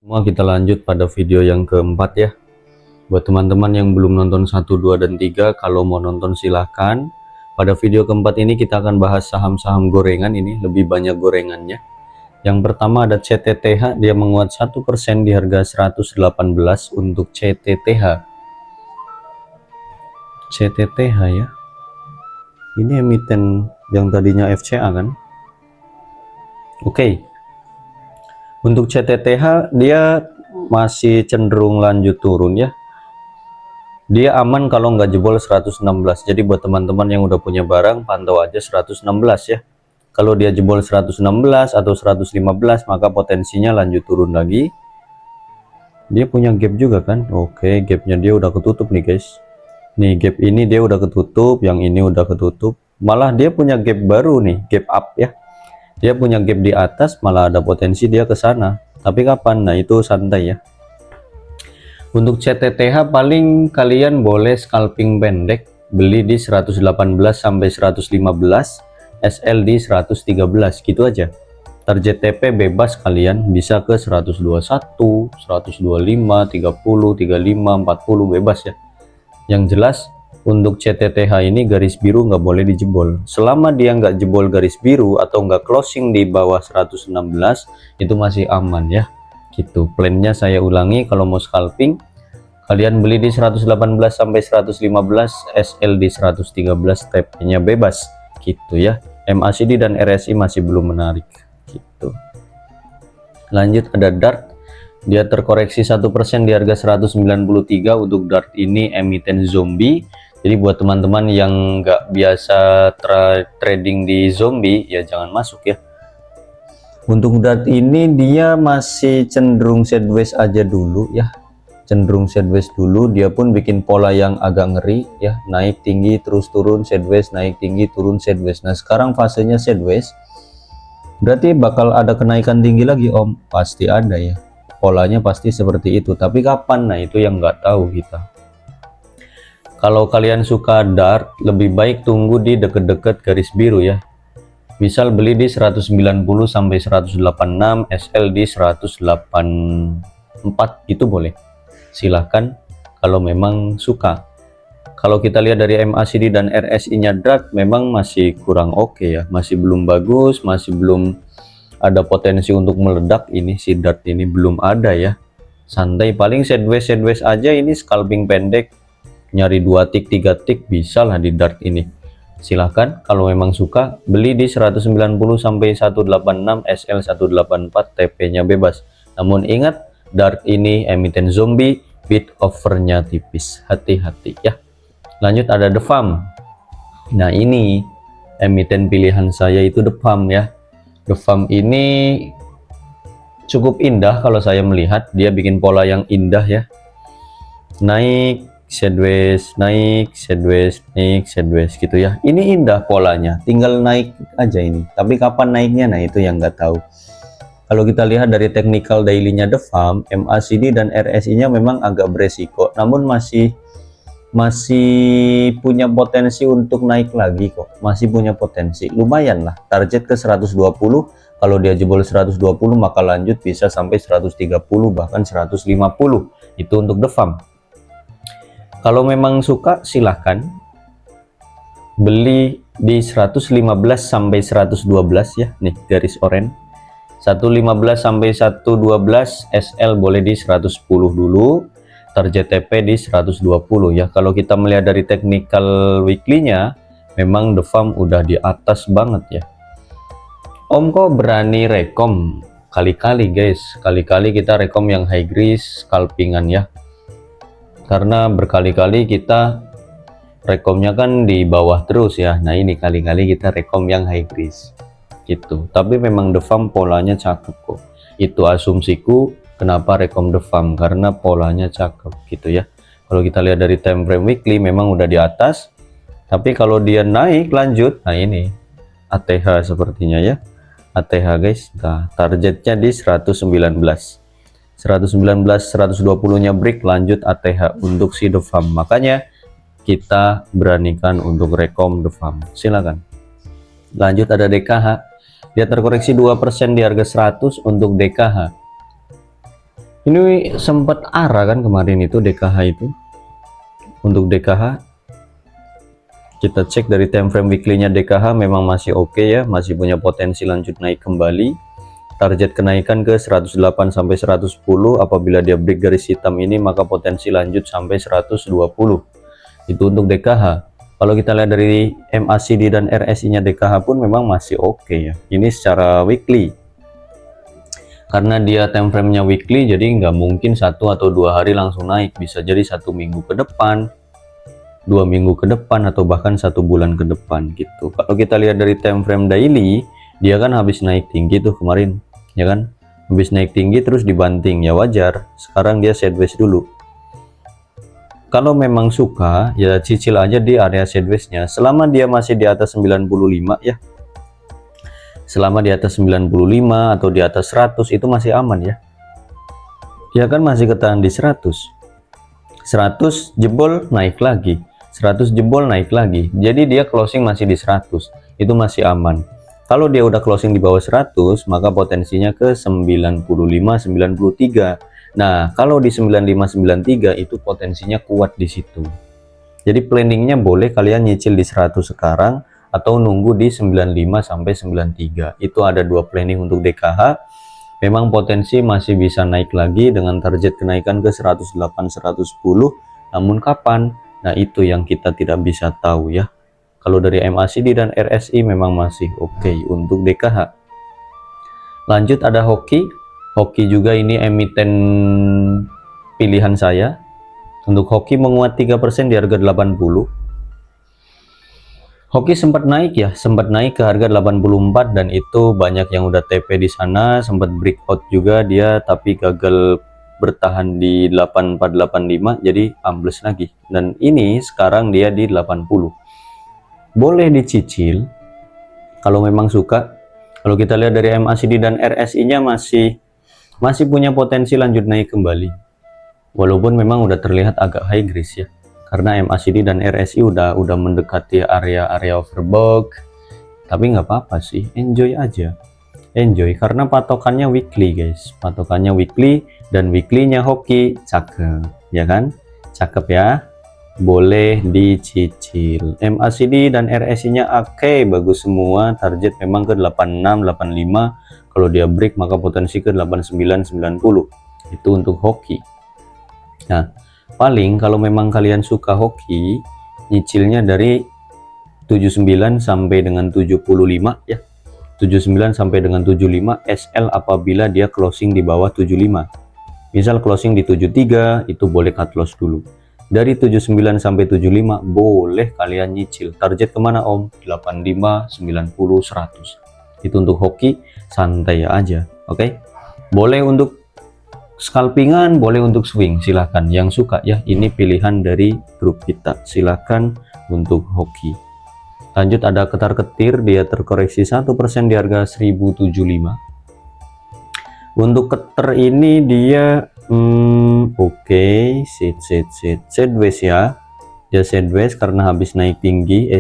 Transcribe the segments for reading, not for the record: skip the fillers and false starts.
Semua kita lanjut pada video yang keempat ya. Buat teman-teman yang belum nonton 1, 2, dan 3, kalau mau nonton silahkan. Pada video keempat ini kita akan bahas saham-saham gorengan, ini lebih banyak gorengannya. Yang pertama ada CTTH, dia menguat 1% di harga 118 untuk CTTH. CTTH ya. Ini emiten yang tadinya FCA kan? Oke. Untuk CTTH dia masih cenderung lanjut turun ya. Dia aman kalau nggak jebol 116. Jadi buat teman-teman yang udah punya barang, pantau aja 116 ya. Kalau dia jebol 116 atau 115, maka potensinya lanjut turun lagi. Dia punya gap juga kan? Oke, gapnya dia udah ketutup nih guys. Nih gap ini dia udah ketutup, yang ini udah ketutup. Malah dia punya gap baru nih, gap up ya. Dia punya gap di atas, malah ada potensi dia ke sana. Tapi kapan? Nah itu santai ya. Untuk CTTH paling kalian boleh scalping pendek, beli di 118 sampai 115, SL di 113 gitu aja. Target TP bebas, kalian bisa ke 121, 125, 30, 35, 40 bebas ya. Yang jelas untuk CTTH ini garis biru nggak boleh dijebol. Selama dia nggak jebol garis biru atau nggak closing di bawah 116, itu masih aman ya. Gitu plannya saya ulangi, kalau mau scalping kalian beli di 118 sampai 115, SL di 113, TP nya bebas gitu ya. MACD dan RSI masih belum menarik gitu. Lanjut ada DART, dia terkoreksi 1% di harga 193. Untuk DART ini emiten zombie, jadi buat teman-teman yang nggak biasa trading di zombie ya jangan masuk ya. Untuk DART ini dia masih cenderung sideways aja dulu ya, cenderung sideways dulu. Dia pun bikin pola yang agak ngeri ya, naik tinggi terus turun sideways, naik tinggi turun sideways. Nah sekarang fasenya sideways, berarti bakal ada kenaikan tinggi lagi om, pasti ada ya, polanya pasti seperti itu. Tapi kapan? Nah itu yang nggak tahu kita. Kalau kalian suka DART, lebih baik tunggu di deket-deket garis biru ya. Misal beli di 190 sampai 186, SL di 184, itu boleh. Silahkan kalau memang suka. Kalau kita lihat dari MACD dan RSI-nya DART memang masih kurang oke ya, masih belum bagus, masih belum ada potensi untuk meledak. Ini si DART ini belum ada ya. Santai, paling sideways aja, ini scalping pendek, nyari 2 tick 3 tick bisa lah di DART ini. Silahkan kalau memang suka beli di 190 sampai 186, SL 184, TP-nya bebas. Namun ingat, DART ini emiten zombie, bid offernya tipis, hati-hati ya. Lanjut ada The Farm. Nah ini emiten pilihan saya itu The Farm ya. The Farm ini cukup indah kalau saya melihat, dia bikin pola yang indah ya, naik sideways, naik sideways, naik sideways gitu ya. Ini indah polanya, tinggal naik aja ini. Tapi kapan naiknya? Nah itu yang nggak tahu. Kalau kita lihat dari technical daily-nya The Farm, MACD dan RSI-nya memang agak beresiko, namun masih punya potensi untuk naik lagi kok. Masih punya potensi, lumayan lah. Target ke 120, kalau dia jebol 120 maka lanjut bisa sampai 130 bahkan 150. Itu untuk The Farm. Kalau memang suka silahkan beli di 115 sampai 112 ya, nih garis oranye. 115 sampai 112, SL boleh di 110 dulu, target TP di 120 ya. Kalau kita melihat dari technical weekly-nya memang The Farm udah di atas banget ya. Om kok berani rekom? Kali-kali guys, kali-kali kita rekom yang high risk scalpingan ya. Karena berkali-kali kita rekomnya kan di bawah terus ya. Nah ini kali-kali kita rekom yang high risk gitu. Tapi memang The Farm polanya cakep kok. Itu asumsiku kenapa rekom The Farm, karena polanya cakep gitu ya. Kalau kita lihat dari time frame weekly memang udah di atas. Tapi kalau dia naik lanjut, nah ini ATH sepertinya ya. ATH guys, nah targetnya di 119. 119 120 nya break, lanjut ATH untuk si The Farm. Makanya kita beranikan untuk rekom The Farm, silakan. Lanjut ada DKH, dia terkoreksi 2% di harga 100 untuk DKH. Ini sempat arah kan kemarin itu DKH itu. Untuk DKH kita cek dari time frame weekly-nya DKH memang masih oke ya, masih punya potensi lanjut naik kembali. Target kenaikan ke 108 sampai 110. Apabila dia break garis hitam ini maka potensi lanjut sampai 120. Itu untuk DKH. Kalau kita lihat dari MACD dan RSI-nya DKH pun memang masih oke ya. Ini secara weekly. Karena dia time frame-nya weekly, jadi nggak mungkin 1 atau 2 hari langsung naik. Bisa jadi 1 minggu ke depan, 2 minggu ke depan, atau bahkan 1 bulan ke depan gitu. Kalau kita lihat dari time frame daily, dia kan habis naik tinggi tuh kemarin, ya kan? Habis naik tinggi terus dibanting, ya wajar. Sekarang dia sideways dulu. Kalau memang suka, ya cicil aja di area sideways-nya. Selama dia masih di atas 95 ya. Selama di atas 95 atau di atas 100 itu masih aman ya. Ya kan masih ketahan di 100. 100 jebol naik lagi. 100 jebol naik lagi. Jadi dia closing masih di 100. Itu masih aman. Kalau dia udah closing di bawah 100, maka potensinya ke 95, 93. Nah, kalau di 95, 93 itu potensinya kuat di situ. Jadi planningnya boleh kalian nyicil di 100 sekarang atau nunggu di 95 sampai 93. Itu ada 2 planning untuk DKH. Memang potensi masih bisa naik lagi dengan target kenaikan ke 108 110. Namun kapan? Nah, itu yang kita tidak bisa tahu ya. Kalau dari MACD dan RSI memang masih oke untuk DKH. Lanjut ada hoki. Hoki juga ini emiten pilihan saya. Untuk hoki menguat 3% di harga 80. Hoki sempat naik ya, sempat naik ke harga 84 dan itu banyak yang udah TP di sana, sempat breakout juga dia tapi gagal bertahan di 8485 jadi ambles lagi. Dan ini sekarang dia di 80. Boleh dicicil kalau memang suka. Kalau kita lihat dari MACD dan RSI-nya masih punya potensi lanjut naik kembali. Walaupun memang udah terlihat agak high risk ya. Karena MACD dan RSI udah mendekati area overbought, tapi nggak apa-apa sih, enjoy aja, enjoy karena patokannya weekly guys, patokannya weekly dan weekly-nya hoki cakep ya kan, cakep ya, boleh dicicil. MACD dan RSI-nya oke, bagus semua, target memang ke 86 85, kalau dia break maka potensi ke 89 90. Itu untuk hoki. Nah, paling kalau memang kalian suka hoki, nyicilnya dari 79 sampai dengan 75 ya. 79 sampai dengan 75 SL apabila dia closing di bawah 75. Misal closing di 73 itu boleh cut loss dulu. Dari 79 sampai 75 boleh kalian nyicil. Target kemana om? 85, 90, 100. Itu untuk hoki, santai aja. Oke. Boleh untuk scalpingan, boleh untuk swing, silahkan yang suka ya, ini pilihan dari grup kita, silahkan untuk hoki. Lanjut ada ketar ketir, dia terkoreksi 1% di harga 1075. Untuk ketar ini dia oke, sideways ya, dia sideways karena habis naik tinggi,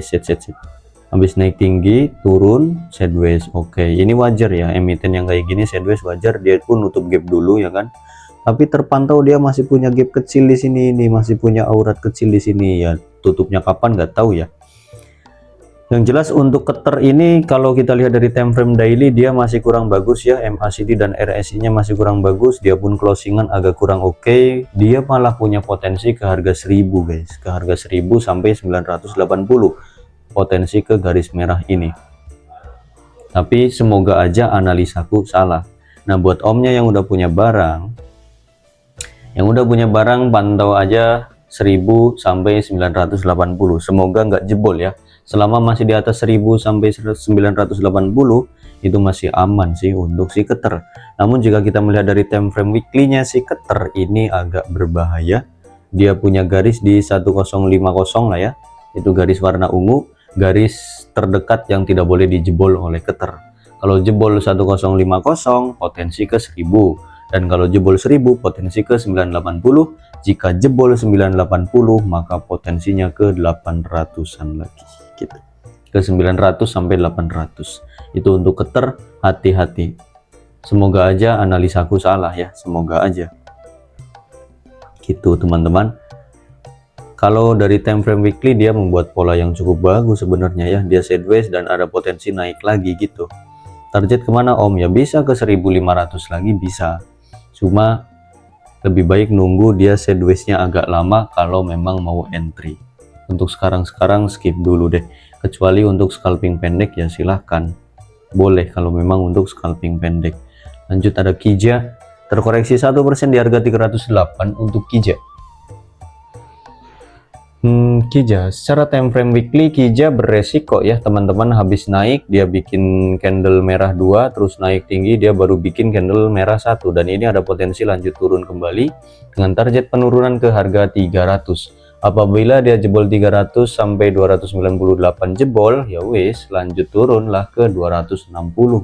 habis naik tinggi turun sideways. Oke, ini wajar ya, emiten yang kayak gini sideways wajar, dia pun nutup gap dulu ya kan. Tapi terpantau dia masih punya gap kecil di sini, ini masih punya aurat kecil di sini ya. Tutupnya kapan nggak tahu ya. Yang jelas untuk keter ini kalau kita lihat dari time frame daily dia masih kurang bagus ya. MACD dan RSI-nya masih kurang bagus. Dia pun closingan agak kurang oke. Dia malah punya potensi ke harga 1000 guys, ke harga 1000 sampai 980. Potensi ke garis merah ini. Tapi semoga aja analisaku salah. Nah, buat omnya yang udah punya barang, pantau aja 1000 sampai 980. Semoga nggak jebol ya. Selama masih di atas 1000 sampai 980 itu masih aman sih untuk si keter. Namun jika kita melihat dari time frame weekly-nya si keter ini agak berbahaya. Dia punya garis di 1050 lah ya. Itu garis warna ungu, garis terdekat yang tidak boleh dijebol oleh keter. Kalau jebol 1050 potensi ke 1000. Dan kalau jebol 1000 potensi ke 980. Jika jebol 980 maka potensinya ke 800-an lagi gitu. Ke 900 sampai 800. Itu untuk keter, hati-hati. Semoga aja analisaku salah ya, semoga aja. gitu teman-teman. Kalau dari time frame weekly dia membuat pola yang cukup bagus sebenarnya ya, dia sideways dan ada potensi naik lagi gitu. Target kemana Om? Ya bisa ke 1500 lagi bisa, cuma lebih baik nunggu dia sidewaysnya agak lama kalau memang mau entry. Untuk sekarang skip dulu deh, kecuali untuk scalping pendek ya silahkan, boleh kalau memang untuk scalping pendek. Lanjut ada Kija, terkoreksi 1% di harga 308 untuk Kija. Kija secara time frame weekly Kija beresiko ya teman-teman, habis naik dia bikin candle merah 2 terus naik tinggi, dia baru bikin candle merah 1 dan ini ada potensi lanjut turun kembali dengan target penurunan ke harga 300. Apabila dia jebol 300 sampai 298 jebol ya wis lanjut turun lah ke 260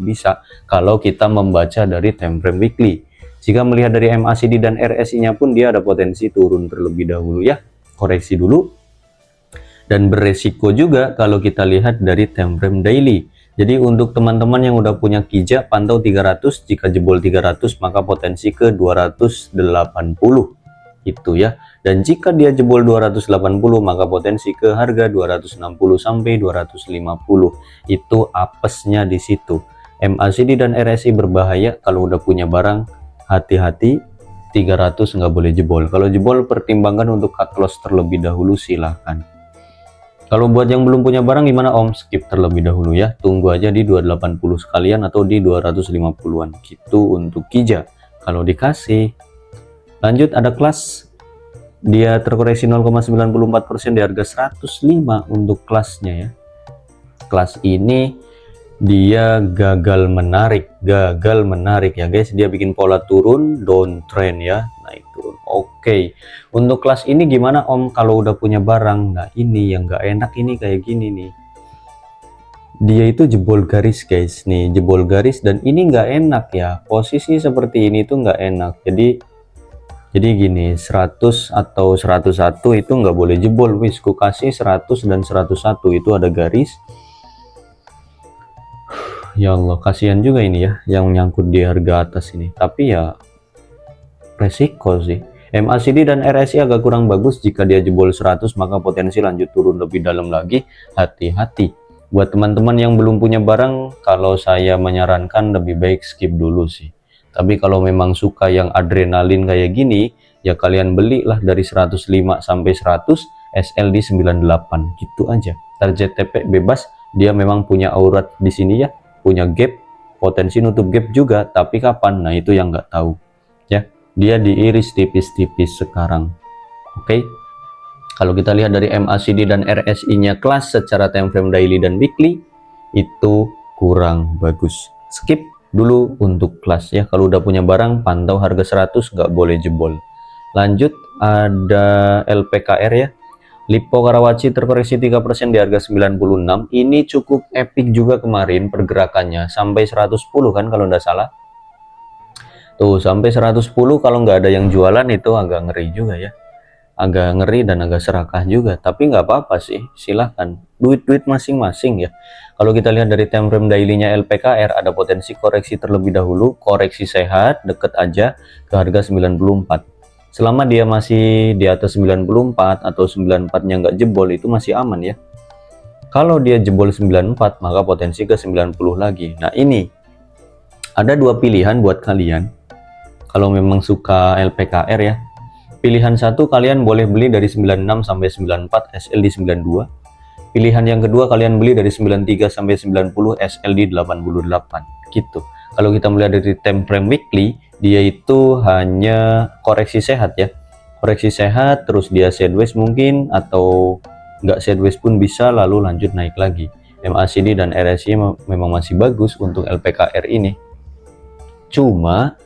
bisa kalau kita membaca dari time frame weekly. Jika melihat dari MACD dan RSI nya pun dia ada potensi turun terlebih dahulu ya, koreksi dulu, dan beresiko juga kalau kita lihat dari time frame daily. Jadi untuk teman-teman yang udah punya Kija pantau 300, jika jebol 300 maka potensi ke 280 itu ya, dan jika dia jebol 280 maka potensi ke harga 260 sampai 250 itu apesnya di situ. MACD dan RSI berbahaya kalau udah punya barang, hati-hati. 300 nggak boleh jebol, kalau jebol pertimbangkan untuk cut loss terlebih dahulu silahkan. Kalau buat yang belum punya barang gimana Om? Skip terlebih dahulu ya, tunggu aja di 280 sekalian atau di 250-an gitu untuk Kija kalau dikasih. Lanjut ada kelas, dia terkoreksi 0,94% di harga 105 untuk kelasnya ya. Kelas ini dia gagal menarik ya guys, dia bikin pola turun downtrend ya, naik turun. Oke, untuk kelas ini gimana Om kalau udah punya barang? Nah ini yang nggak enak, ini kayak gini nih, dia itu jebol garis guys, nih jebol garis dan ini nggak enak ya, posisi seperti ini tuh nggak enak. Jadi gini, 100 atau 101 itu nggak boleh jebol, wis ku kasih 100 dan 101 itu ada garis. Ya Allah, kasihan juga ini ya yang nyangkut di harga atas ini, tapi ya resiko sih. MACD dan RSI agak kurang bagus, jika dia jebol 100 maka potensi lanjut turun lebih dalam lagi, hati-hati. Buat teman-teman yang belum punya barang, kalau saya menyarankan lebih baik skip dulu sih. Tapi kalau memang suka yang adrenalin kayak gini ya kalian belilah dari 105 sampai 100, SLD 98 gitu aja. Target TP bebas, dia memang punya aurat di sini ya, punya gap, potensi nutup gap juga, tapi kapan? Nah itu yang nggak tahu ya, dia diiris tipis-tipis sekarang. Oke, kalau kita lihat dari MACD dan RSI nya kelas secara time frame daily dan weekly itu kurang bagus, skip dulu untuk kelas ya. Kalau udah punya barang pantau harga 100, nggak boleh jebol. Lanjut ada LPKR ya, Lippo Karawaci terkoreksi 3% di harga 96. Ini cukup epic juga kemarin pergerakannya, sampai 110 kan kalau nggak salah. Tuh sampai 110, kalau nggak ada yang jualan itu agak ngeri juga ya. Agak ngeri dan agak serakah juga, tapi nggak apa-apa sih, silahkan. Duit-duit masing-masing ya. Kalau kita lihat dari time frame daily-nya LPKR ada potensi koreksi terlebih dahulu, koreksi sehat, deket aja ke harga 94. Selama dia masih di atas 94 atau 94-nya nggak jebol itu masih aman ya. Kalau dia jebol 94 maka potensi ke 90 lagi. Nah ini ada dua pilihan buat kalian kalau memang suka LPKR ya. Pilihan satu, kalian boleh beli dari 96 sampai 94, SLD 92. Pilihan yang kedua, kalian beli dari 93 sampai 90, SLD 88 gitu. Kalau kita melihat dari time frame weekly, dia itu hanya koreksi sehat ya, koreksi sehat terus dia sideways mungkin, atau nggak sideways pun bisa lalu lanjut naik lagi. MACD dan RSI memang masih bagus untuk LPKR ini, cuma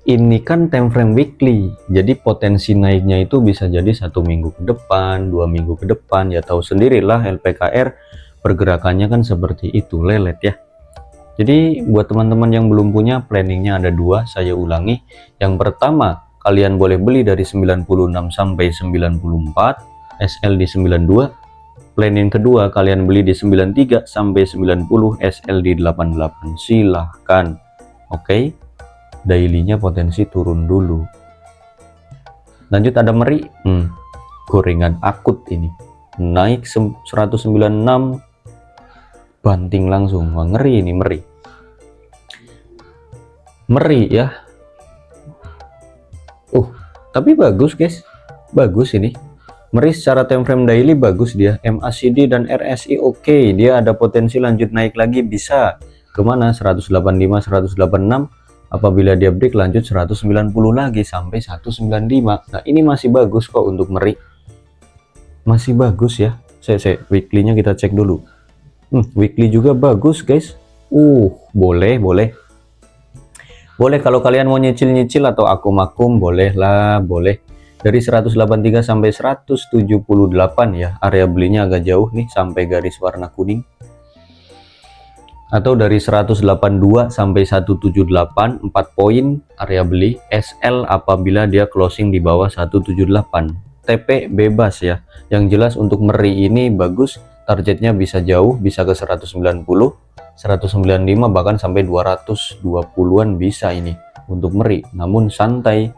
ini kan time frame weekly, jadi potensi naiknya itu bisa jadi 1 minggu ke depan, 2 minggu ke depan, ya tahu sendirilah LPKR pergerakannya kan seperti itu, lelet ya. Jadi buat teman-teman yang belum punya, planningnya ada dua, saya ulangi. Yang pertama, kalian boleh beli dari 96 sampai 94, SLD 92. Planning kedua, kalian beli di 93 sampai 90, SLD 88. Silahkan. Oke, dailynya potensi turun dulu. Lanjut ada Meri, gorengan akut ini, naik 196, banting langsung. Wah, ngeri ini Meri. Meri ya. Tapi bagus guys, bagus ini. Meri secara time frame daily bagus dia. MACD dan RSI oke. Dia ada potensi lanjut naik lagi, bisa kemana 185 186. Apabila dia break lanjut 190 lagi sampai 195. Nah ini masih bagus kok untuk Meri, masih bagus ya. Saya weekly-nya kita cek dulu. Weekly juga bagus guys. Boleh kalau kalian mau nyicil-nyicil atau akum-akum, boleh lah, boleh. Dari 183 sampai 178 ya, area belinya agak jauh nih sampai garis warna kuning. Atau dari 182 sampai 178, 4 poin area beli. SL apabila dia closing di bawah 178. TP bebas ya. Yang jelas untuk Meri ini bagus, targetnya bisa jauh, bisa ke 190. 195 bahkan sampai 220-an bisa ini untuk Meri, namun santai,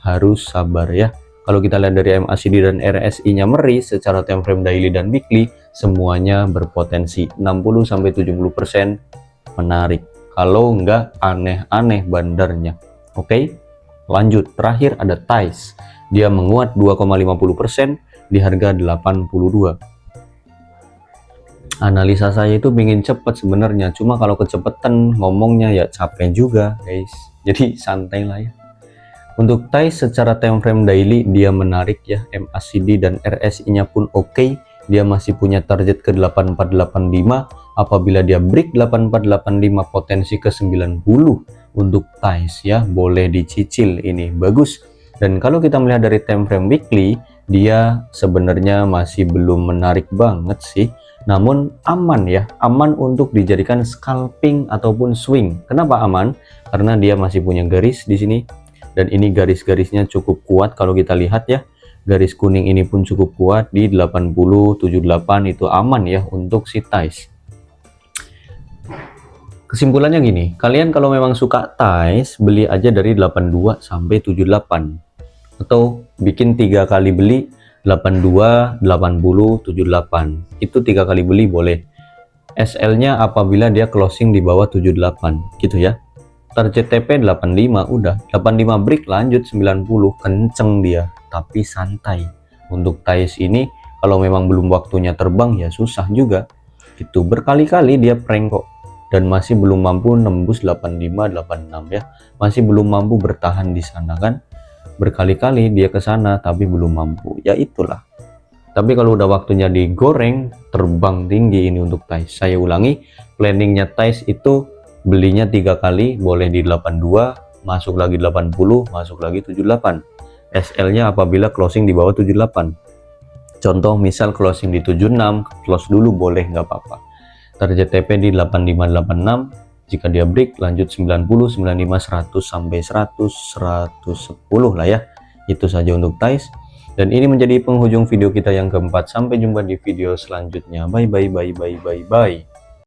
harus sabar ya. Kalau kita lihat dari MACD dan RSI nya Meri secara time frame daily dan weekly semuanya berpotensi 60-70% menarik, kalau enggak aneh-aneh bandarnya. Oke, lanjut terakhir ada TICE, dia menguat 2,50% di harga 82. Analisa saya itu ingin cepat sebenarnya, cuma kalau kecepatan ngomongnya ya capek juga guys, jadi santai lah ya. Untuk TICE secara time frame daily dia menarik ya, MACD dan RSI nya pun oke. Dia masih punya target ke 8485, apabila dia break 8485 potensi ke 90 untuk TICE ya, boleh dicicil, ini bagus. Dan kalau kita melihat dari time frame weekly, dia sebenarnya masih belum menarik banget sih, namun aman ya, aman untuk dijadikan scalping ataupun swing. Kenapa aman? Karena dia masih punya garis di sini, dan ini garis-garisnya cukup kuat. Kalau kita lihat ya, garis kuning ini pun cukup kuat di 80 78, itu aman ya untuk si TICE. Kesimpulannya gini, kalian kalau memang suka TICE, beli aja dari 82 sampai 78, atau bikin 3 kali beli 82, 80, 78. Itu 3 kali beli boleh. SL-nya apabila dia closing di bawah 78 gitu ya. Target TP 85, udah 85 break lanjut 90, kenceng dia, tapi santai. Untuk TICE ini kalau memang belum waktunya terbang ya susah juga. Itu berkali-kali dia prank kok, dan masih belum mampu nembus 85 86 ya. Masih belum mampu bertahan di sana kan. Berkali-kali dia ke sana tapi belum mampu, ya itulah. Tapi kalau udah waktunya digoreng, terbang tinggi ini untuk TICE. Saya ulangi, planningnya TICE itu belinya 3 kali, boleh di 82, masuk lagi 80, masuk lagi 78. SL nya apabila closing di bawah 78. Contoh misal closing di 76, close dulu boleh, nggak apa-apa. Target TP di 85 86. Jika dia break lanjut 90, 95, 100 sampai 100, 110 lah ya. Itu saja untuk TICE. Dan ini menjadi penghujung video kita yang keempat. Sampai jumpa di video selanjutnya. Bye bye bye bye bye bye.